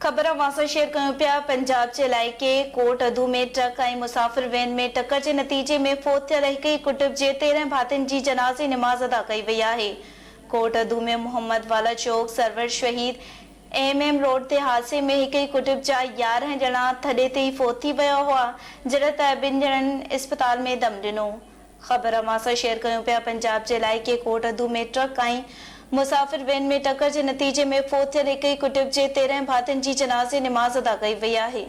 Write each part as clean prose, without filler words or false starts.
खबर वासा शेयर कयूं पिया। पंजाब जे इलाइक़े कोट अधू में ट्रक ऐं मुसाफ़िर वैन में टक्कर जे नतीजे में फ़ौत थियल हिक ई कुटुंब जे 13 भातियुनि जी जनाज़े निमाज़ अदा कई वई आहे। कोट अधू में मोहम्मद वाला चौक सरवर शहीद एमएम रोड ते हादसे में हिक ई कुटुंब जा 11 ॼणा थॾे ते ई फ़ौत थी विया हुआ, जॾहिं त 2 ॼणनि इस्पताल में दम ॾिनो। ख़बर मां शेयर कयूं पिया। पंजाब जे इलाइक़े कोट अधू में ट्रक ऐं मुसाफ़िर वैन में टक्कर जे नतीजे में फ़ौत थियल हिक ई कुटुंब जे 13 भातियुनि जी जनाज़े निमाज़ अदा कई वई आहे।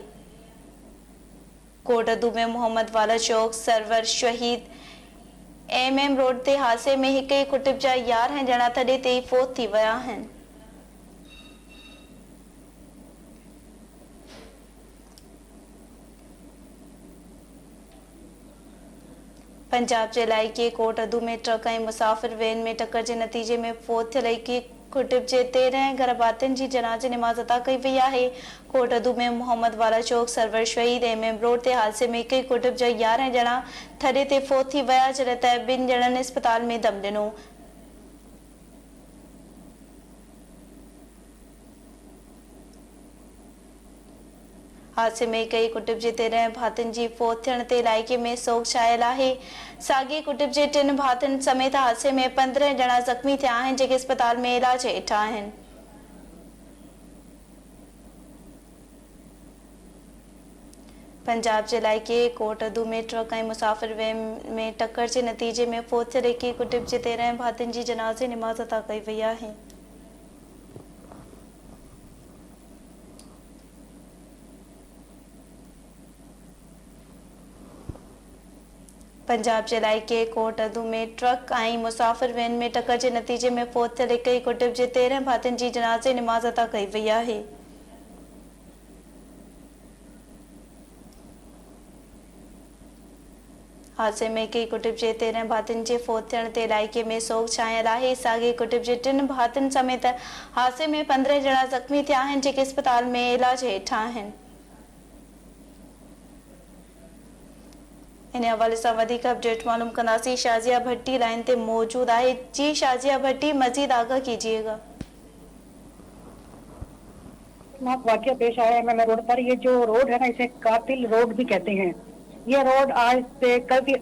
कोट अधू में मोहम्मद वाला चौक सरवर शहीद एमएम रोड ते हादसे में हिक ई कुटुंब जा 11 ॼणा थॾे ते ई फ़ौत थी विया आहिनि। पंजाब जे इलाइक़े कोट अधू में ट्रक ऐं मुसाफ़िर वैन में टक्कर जे नतीजे में फ़ौत थियल हिक ई कुटुंब जे 13 घर भातियुनि जी जनाज़े निमाज़ अदा कई वई आहे। कोट अधू में मोहम्मद वाला चौक सरवर शहीद एमएम रोड ते हादसे में हिक ई कुटुंब जा 11 ॼणा थॾे ते फ़ौत थी विया, जॾहिं त 2 ॼणनि इस्पताल में दम ॾिनो। हादसे में कई कुटुंब जे 13 भातियुनि जी फ़ौत थियण ते इलाइक़े में सोग छायल आहे। साॻिए कुटुंब जे 3 भातियुनि समेत हादसे में 15 ॼणा ज़ख़्मी थिया आहिनि, जेके इस्पताल में इलाज हेठि आहिनि। पंजाब जे इलाइक़े कोट अधू में ट्रक ऐं मुसाफ़िर वैन में टक्कर जे नतीजे में फ़ौत थियल हिक ई कुटुंब जे 13 भातियुनि जी जनाज़े निमाज़ अदा कई वई आहे। पंजाब जे इलाइक़े कोट अधू में ट्रक ऐं मुसाफ़िर वैन में टक्कर जे नतीजे में फ़ौत थियल हिक ई कुटुंब जे 13 भातियुनि जी जनाज़े निमाज़ अदा कई वई आहे। हादसे में हिक ई कुटुंब जे 13 भातियुनि जे फ़ौत थियण ते इलाइक़े में सोग छायल आहे। साॻिए कुटुंब जे 3 भातियुनि समेत हादसे में 15 ॼणा ज़ख़्मी थिया आहिनि, जेके इस्पताल में इलाज हेठि आहिनि। इन हवाले से वधिक अपडेट मालूम कंदासीं। शाजिया भट्टी लाइन पे मौजूद है। जी शाजिया भट्टी, मजीद आगाह कीजिएगा। वाकया पेश आया है एमएम रोड पर। ये जो रोड है ना, इसे कातिल रोड भी कहते हैं। ये रोड आज से कल के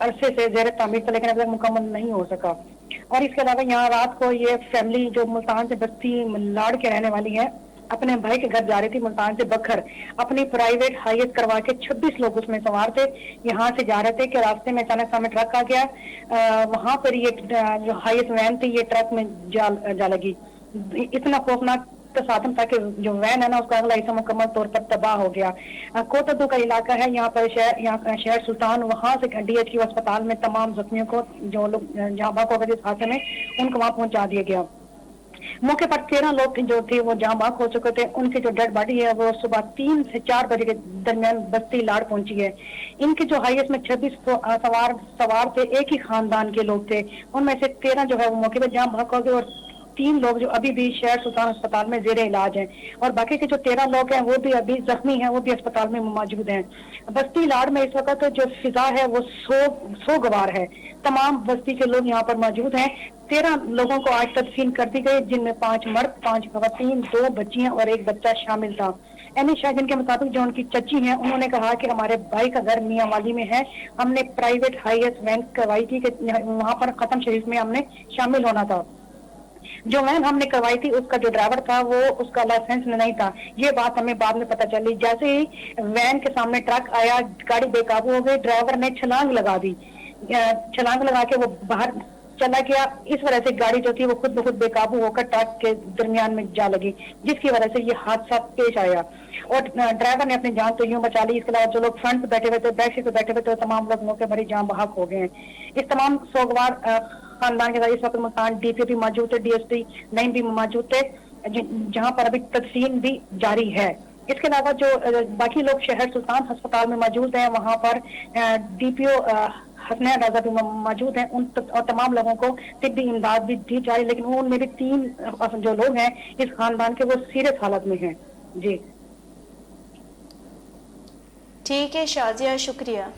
अरसे से ज़ेर तामीर था, लेकिन अभी तक मुकम्मल नहीं हो सका। और इसके अलावा यहाँ रात को ये फैमिली जो मुल्तान से बस्ती लाड़ के रहने वाली है, अपने भाई के घर जा रही थी मुल्तान से बखर। अपनी प्राइवेट हाइस करवा के 26 लोग उसमें सवार थे, यहाँ से जा रहे थे कि रास्ते में अचानक सामने ट्रक आ गया। वहां पर ये जो हाइस वैन थी, ये ट्रक में जा लगी। इतना खौफनाक तसादम था कि जो वैन है ना, उसका अगला हिस्सा मुकम्मल तौर पर तबाह हो गया। कोट अधू का इलाका है, यहाँ पर शहर सुल्तान, वहां से DHQ अस्पताल में तमाम जख्मियों को, जो लोग जहाँ बाक हो गए इस हादसे में, उनको वहां पहुंचा दिया गया। मौके पर 13 लोग जो थे वो जहाँ बाक हो चुके थे। उनकी जो डेड बॉडी है वो सुबह 3 से 4 बजे के दरमियान बस्ती लाड़ पहुंची है। इनके जो हाईएस्ट में 26 सवार थे, एक ही खानदान के लोग थे। उनमें से 13 जो है वो मौके पर जहाँ बाक हो गए, और 3 लोग जो अभी भी शहर सुल्तान अस्पताल में जेर इलाज हैं, और बाकी के जो 13 लोग हैं वो भी अभी जख्मी हैं, वो भी अस्पताल में मौजूद हैं। बस्ती लाड़ में इस वक्त जो फिजा है वो सोगवार है। तमाम बस्ती के लोग यहाँ पर मौजूद हैं। 13 लोगों को आज तदफीन कर दी गई, जिनमें 5 मर्द, 5 खवातीन, 2 बच्चियां और 1 बच्चा शामिल था। एनी शाहजन के मुताबिक जो उनकी चची हैं, उन्होंने कहा कि हमारे भाई का घर मियां वाली में है, हमने प्राइवेट हाईएस्ट वैन करवाई थी कि वहां पर खत्म शरीफ में हमने शामिल होना था। जो वैन हमने करवाई थी उसका जो ड्राइवर था वो उसका लाइसेंस नहीं था। ये बात हमें बाद में पता चली। जैसे ही वैन के सामने ट्रक आया, गाड़ी बेकाबू हो गई, ड्राइवर ने छलांग लगा दी। छलांग लगा के वो बाहर चला गया। इस वजह से गाड़ी जो थी वो खुद ब खुद बेकाबू होकर ट्रक के दरमियान में जा लगी, जिसकी वजह से ये हादसा पेश आया। और ड्राइवर ने अपनी जान तो यूं बचा ली। इसके अलावा जो लोग फ्रंट पे बैठे हुए थे, बैक सीट पे बैठे हुए थे, तमाम लोग मौके पर ही जान बहक हो गए हैं। इस तमाम सोगवार खानदान के साथ इस वक्त मुल्तान DPO भी मौजूद थे, DSP नईम भी मौजूद थे, जहां पर अभी तदफीन भी जारी है। इसके अलावा जो बाकी लोग शहर सुल्तान अस्पताल में मौजूद हैं, वहां पर DPO हसनैन रजा भी मौजूद हैं। उन और तमाम लोगों को तिब्बी इमदाद भी दी जा रही, लेकिन उनमें भी 3 जो लोग हैं इस खानदान के, वो सीरियस हालत में हैं। जी ठीक है शाजिया, शुक्रिया।